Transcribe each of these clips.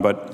But,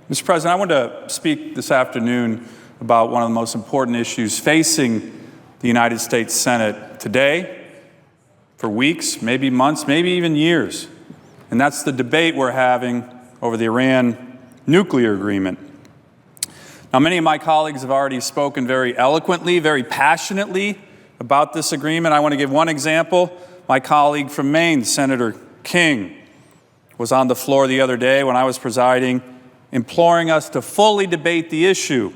Mr. President, I want to speak this afternoon about one of the most important issues facing the United States Senate today, for weeks, maybe months, maybe even years. And that's the debate we're having over the Iran nuclear agreement. Now, many of my colleagues have already spoken very eloquently, very passionately about this agreement. I want to give one example. My colleague from Maine, Senator King, was on the floor the other day when I was presiding, imploring us to fully debate the issue.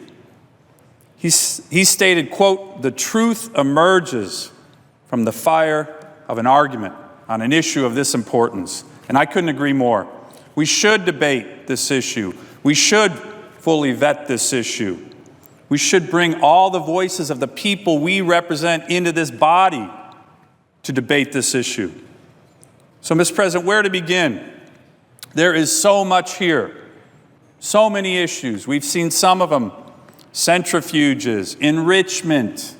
He stated, quote, "The truth emerges from the fire of an argument on an issue of this importance." And I couldn't agree more. We should debate this issue. We should fully vet this issue. We should bring all the voices of the people we represent into this body to debate this issue. So, Mr. President, where to begin? There is so much here, so many issues. We've seen some of them: centrifuges, enrichment,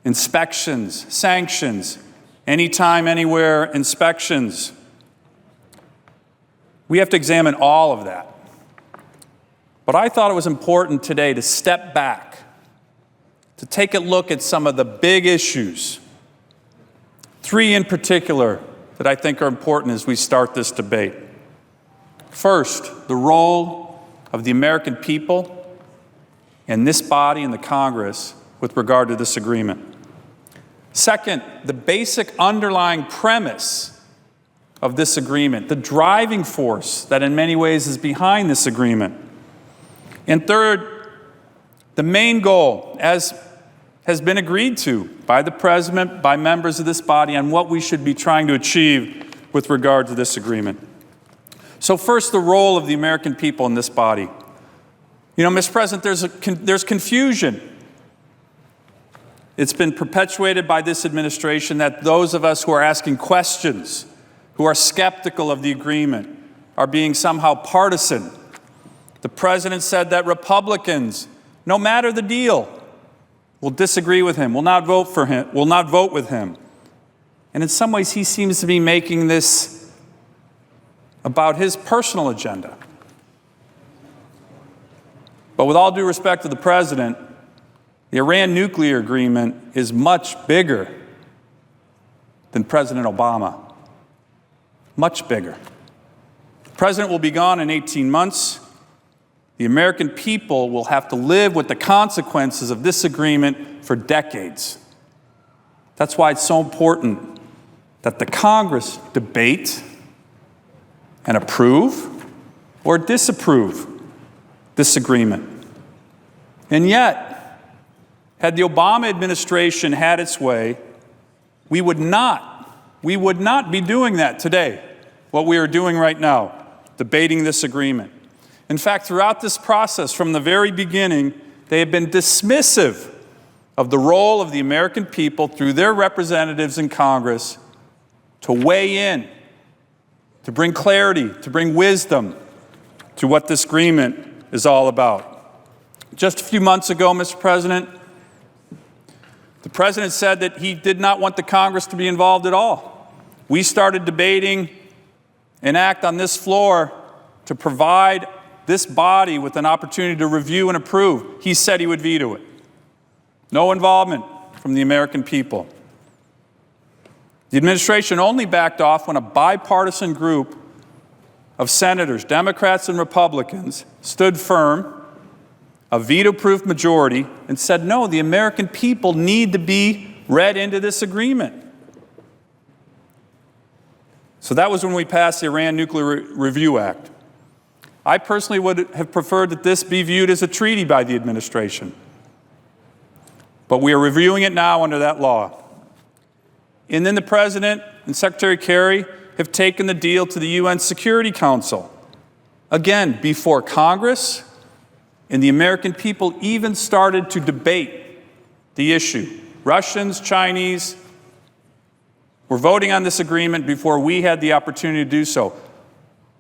inspections, sanctions, anytime, anywhere inspections. We have to examine all of that. But I thought it was important today to step back, to take a look at some of the big issues, three in particular that I think are important as we start this debate. First, the role of the American people and this body and the Congress with regard to this agreement. Second, the basic underlying premise of this agreement, the driving force that in many ways is behind this agreement. And third, the main goal, as has been agreed to by the President, by members of this body, on what we should be trying to achieve with regard to this agreement. So first, the role of the American people in this body. You know, Mr. President, there's confusion. It's been perpetuated by this administration that those of us who are asking questions, who are skeptical of the agreement, are being somehow partisan. The President said that Republicans, no matter the deal, will disagree with him, will not vote for him, will not vote with him. And in some ways, he seems to be making this about his personal agenda. But with all due respect to the President, the Iran nuclear agreement is much bigger than President Obama. Much bigger. The President will be gone in 18 months. The American people will have to live with the consequences of this agreement for decades. That's why it's so important that the Congress debate and approve or disapprove this agreement. And yet, had the Obama administration had its way, we would not be doing that today, what we are doing right now, debating this agreement. In fact, throughout this process, from the very beginning, they have been dismissive of the role of the American people through their representatives in Congress to weigh in, to bring clarity, to bring wisdom to what this agreement is all about. Just a few months ago, Mr. President, the President said that he did not want the Congress to be involved at all. We started debating an act on this floor to provide this body with an opportunity to review and approve. He said he would veto it. No involvement from the American people. The administration only backed off when a bipartisan group of senators, Democrats and Republicans, stood firm, a veto-proof majority, and said, no, the American people need to be read into this agreement. So that was when we passed the Iran Nuclear Review Act. I personally would have preferred that this be viewed as a treaty by the administration. But we are reviewing it now under that law. And then the President and Secretary Kerry have taken the deal to the UN Security Council. Again, before Congress and the American people even started to debate the issue. Russians, Chinese were voting on this agreement before we had the opportunity to do so.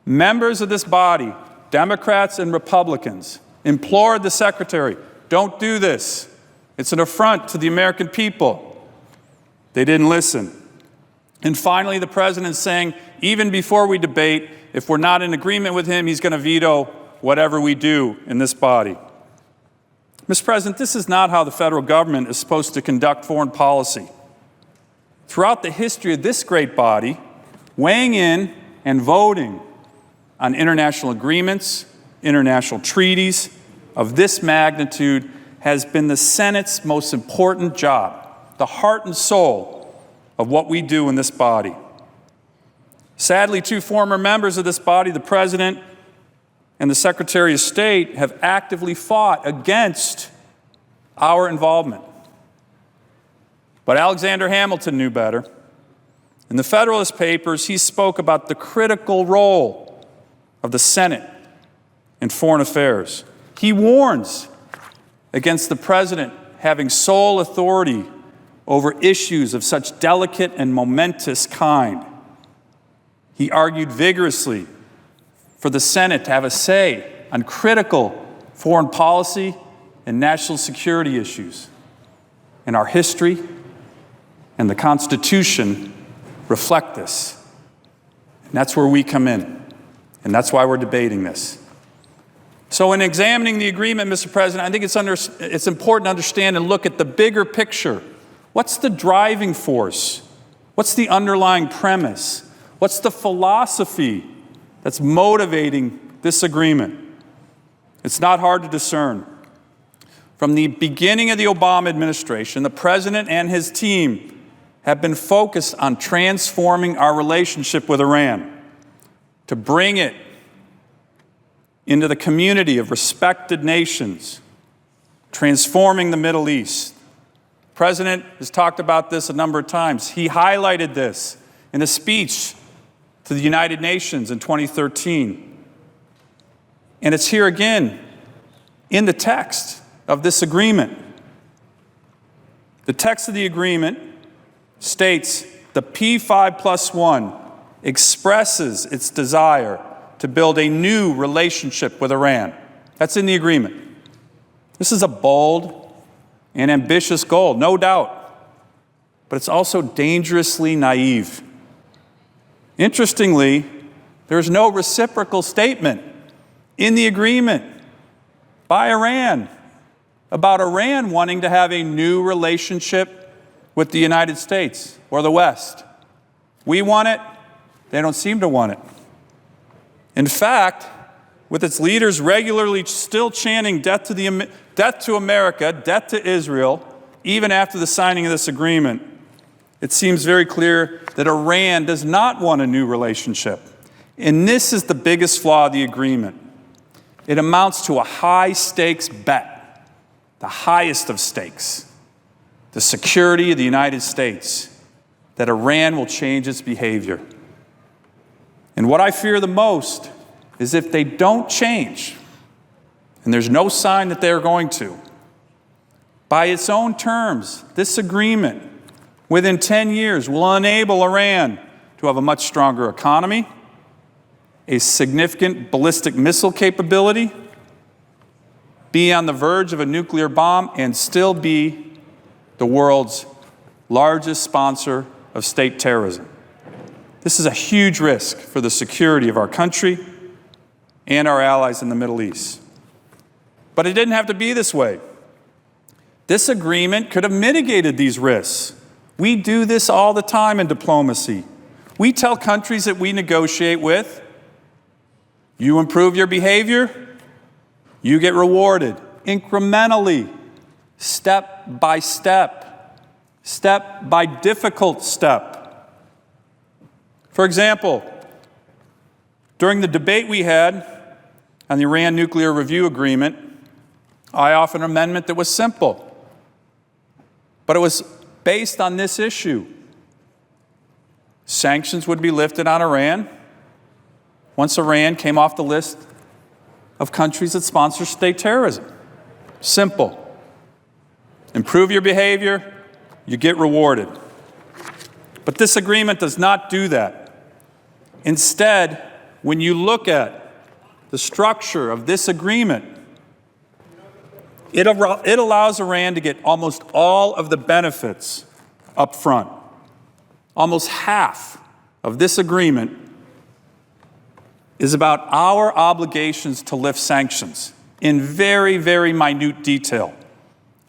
Members of this body, Democrats and Republicans, implored the Secretary, don't do this. It's an affront to the American people. They didn't listen. And finally, the president saying, even before we debate, if we're not in agreement with him, he's going to veto whatever we do in this body. Mr. President, this is not how the federal government is supposed to conduct foreign policy. Throughout the history of this great body, weighing in and voting on international agreements, international treaties of this magnitude has been the Senate's most important job, the heart and soul of what we do in this body. Sadly, two former members of this body, the President and the Secretary of State, have actively fought against our involvement. But Alexander Hamilton knew better. In the Federalist Papers, he spoke about the critical role of the Senate in foreign affairs. He warns against the President having sole authority over issues of such delicate and momentous kind. He argued vigorously for the Senate to have a say on critical foreign policy and national security issues. And our history and the Constitution reflect this. And that's where we come in. And that's why we're debating this. So in examining the agreement, Mr. President, I think it's important to understand and look at the bigger picture. What's the driving force? What's the underlying premise? What's the philosophy that's motivating this agreement? It's not hard to discern. From the beginning of the Obama administration, the President and his team have been focused on transforming our relationship with Iran, to bring it into the community of respected nations, transforming the Middle East. The President has talked about this a number of times. He highlighted this in a speech to the United Nations in 2013. And it's here again in the text of this agreement. The text of the agreement states the P5+1 expresses its desire to build a new relationship with Iran. That's in the agreement. This is a bold and ambitious goal, no doubt, but it's also dangerously naive. Interestingly, there's no reciprocal statement in the agreement by Iran about Iran wanting to have a new relationship with the United States or the West. We want it, they don't seem to want it. In fact, with its leaders regularly still chanting death to America, death to Israel, even after the signing of this agreement, it seems very clear that Iran does not want a new relationship. And this is the biggest flaw of the agreement. It amounts to a high-stakes bet, the highest of stakes, the security of the United States, that Iran will change its behavior. And what I fear the most is if they don't change, and there's no sign that they're going to, by its own terms, this agreement, within 10 years, will enable Iran to have a much stronger economy, a significant ballistic missile capability, be on the verge of a nuclear bomb, and still be the world's largest sponsor of state terrorism. This is a huge risk for the security of our country and our allies in the Middle East. But it didn't have to be this way. This agreement could have mitigated these risks. We do this all the time in diplomacy. We tell countries that we negotiate with, you improve your behavior, you get rewarded incrementally, step by difficult step. For example, during the debate we had on the Iran Nuclear Review Agreement, I offered an amendment that was simple, but it was based on this issue. Sanctions would be lifted on Iran once Iran came off the list of countries that sponsor state terrorism. Simple. Improve your behavior, you get rewarded. But this agreement does not do that. Instead, when you look at the structure of this agreement, it allows Iran to get almost all of the benefits up front. Almost half of this agreement is about our obligations to lift sanctions in very, very minute detail.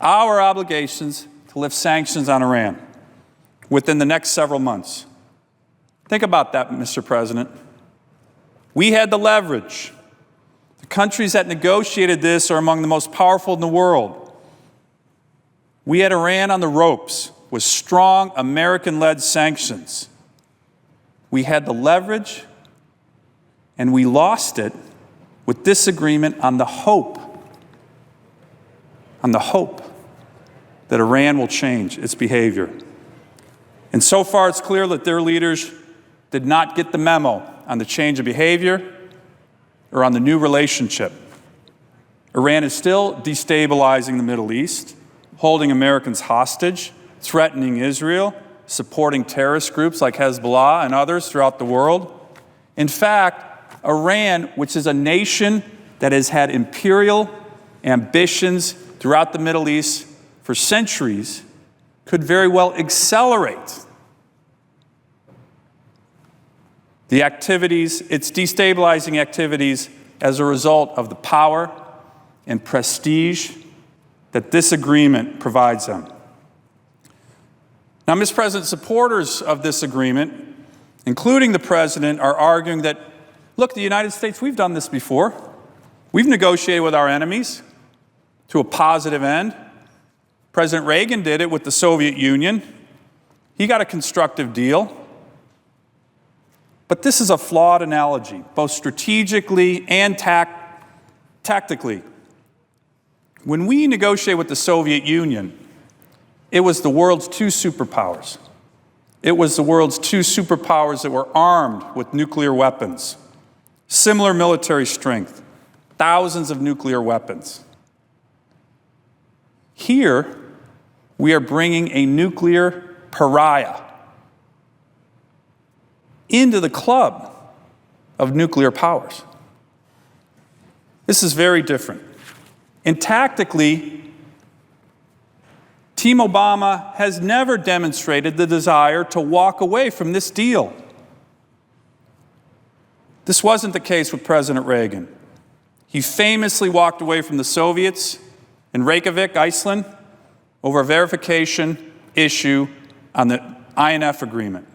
Our obligations to lift sanctions on Iran within the next several months. Think about that, Mr. President. We had the leverage. The countries that negotiated this are among the most powerful in the world. We had Iran on the ropes with strong American-led sanctions. We had the leverage, and we lost it with this agreement on the hope that Iran will change its behavior. And so far, it's clear that their leaders did not get the memo on the change of behavior or on the new relationship. Iran is still destabilizing the Middle East, holding Americans hostage, threatening Israel, supporting terrorist groups like Hezbollah and others throughout the world. In fact, Iran, which is a nation that has had imperial ambitions throughout the Middle East for centuries, could very well accelerate the activities, its destabilizing activities, as a result of the power and prestige that this agreement provides them. Now, Mr. President, supporters of this agreement, including the President, are arguing that, look, the United States, we've done this before. We've negotiated with our enemies to a positive end. President Reagan did it with the Soviet Union. He got a constructive deal. But this is a flawed analogy, both strategically and tactically. When we negotiated with the Soviet Union, it was the world's two superpowers. It was the world's two superpowers that were armed with nuclear weapons, similar military strength, thousands of nuclear weapons. Here, we are bringing a nuclear pariah into the club of nuclear powers. This is very different. And tactically, Team Obama has never demonstrated the desire to walk away from this deal. This wasn't the case with President Reagan. He famously walked away from the Soviets in Reykjavik, Iceland, over a verification issue on the INF agreement.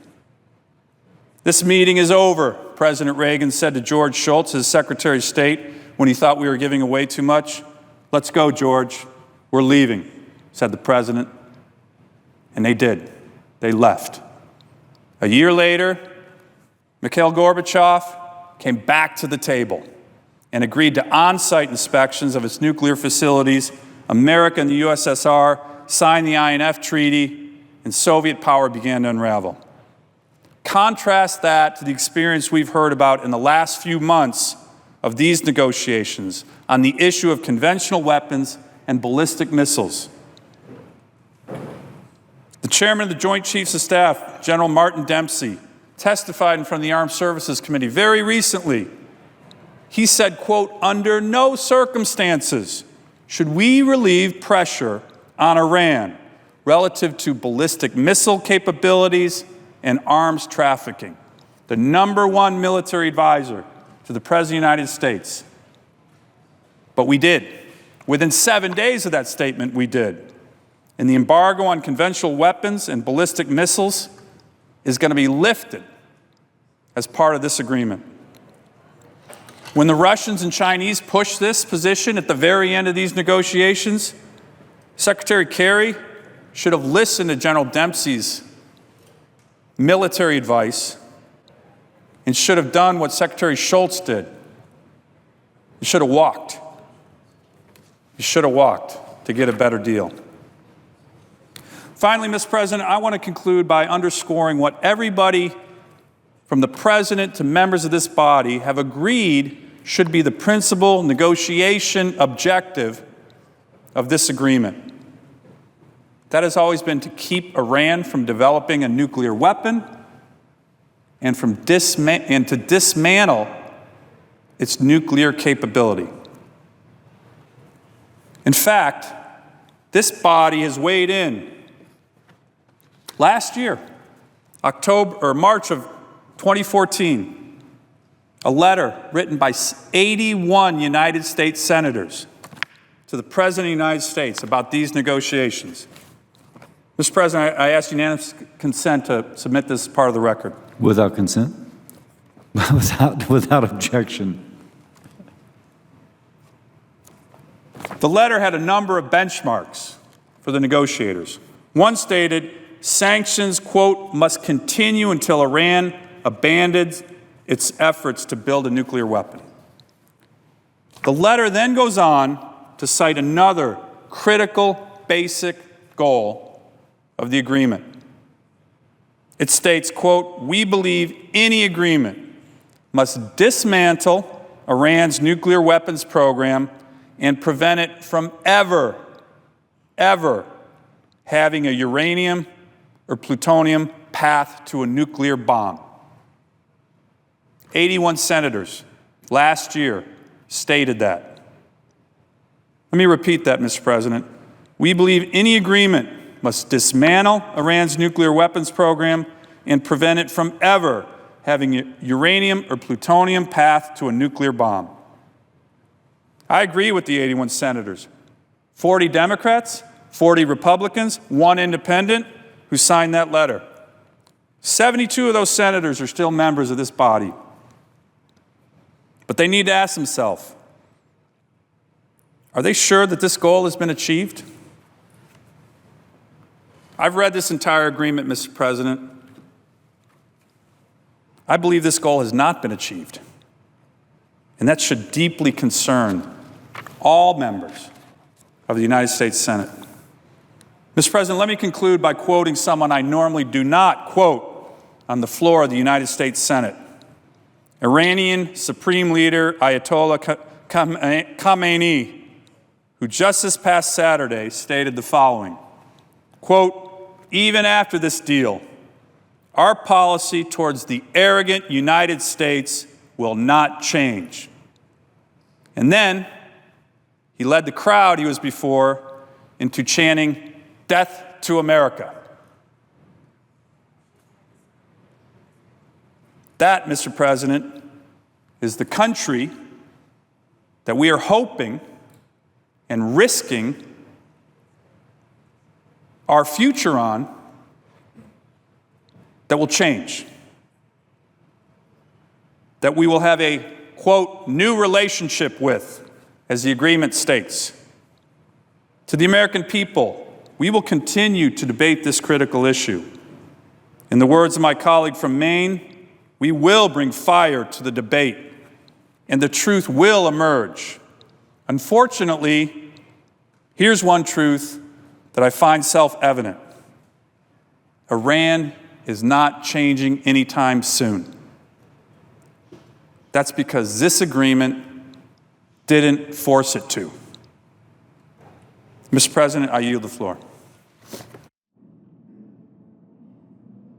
This meeting is over, President Reagan said to George Shultz, his Secretary of State, when he thought we were giving away too much. Let's go, George. We're leaving, said the President. And they did. They left. A year later, Mikhail Gorbachev came back to the table and agreed to on-site inspections of its nuclear facilities. America and the USSR signed the INF Treaty, and Soviet power began to unravel. Contrast that to the experience we've heard about in the last few months of these negotiations on the issue of conventional weapons and ballistic missiles. The chairman of the Joint Chiefs of Staff, General Martin Dempsey, testified in front of the Armed Services Committee very recently. He said, quote, "Under no circumstances should we relieve pressure on Iran relative to ballistic missile capabilities and arms trafficking." The #1 military advisor to the President of the United States. But we did. Within 7 days of that statement, we did. And the embargo on conventional weapons and ballistic missiles is going to be lifted as part of this agreement. When the Russians and Chinese pushed this position at the very end of these negotiations, Secretary Kerry should have listened to General Dempsey's military advice and should have done what Secretary Shultz did. He should have walked. He should have walked to get a better deal. Finally, Mr. President, I want to conclude by underscoring what everybody from the President to members of this body have agreed should be the principal negotiation objective of this agreement. That has always been to keep Iran from developing a nuclear weapon and to dismantle its nuclear capability. In fact, this body has weighed in last year March of 2014, a letter written by 81 United States senators to the President of the United States about these negotiations. Mr. President, I ask unanimous consent to submit this as part of the record. Without consent? Without objection. The letter had a number of benchmarks for the negotiators. One stated, sanctions, quote, must continue until Iran abandons its efforts to build a nuclear weapon. The letter then goes on to cite another critical, basic goal of the agreement. It states, quote, we believe any agreement must dismantle Iran's nuclear weapons program and prevent it from ever having a uranium or plutonium path to a nuclear bomb. 81 senators last year stated that. Let me repeat that, Mr. President. We believe any agreement must dismantle Iran's nuclear weapons program and prevent it from ever having a uranium or plutonium path to a nuclear bomb. I agree with the 81 senators. 40 Democrats, 40 Republicans, 1 independent who signed that letter. 72 of those senators are still members of this body. But they need to ask themselves, are they sure that this goal has been achieved? I've read this entire agreement, Mr. President. I believe this goal has not been achieved. And that should deeply concern all members of the United States Senate. Mr. President, let me conclude by quoting someone I normally do not quote on the floor of the United States Senate. Iranian Supreme Leader Ayatollah Khamenei, who just this past Saturday stated the following, quote, even after this deal, our policy towards the arrogant United States will not change. And then he led the crowd he was before into chanting, death to America. That, Mr. President, is the country that we are hoping and risking our future on that will change. That we will have a, quote, new relationship with, as the agreement states. To the American people, we will continue to debate this critical issue. In the words of my colleague from Maine, we will bring fire to the debate, and the truth will emerge. Unfortunately, here's one truth that I find self-evident. Iran is not changing anytime soon. That's because this agreement didn't force it to. Mr. President, I yield the floor.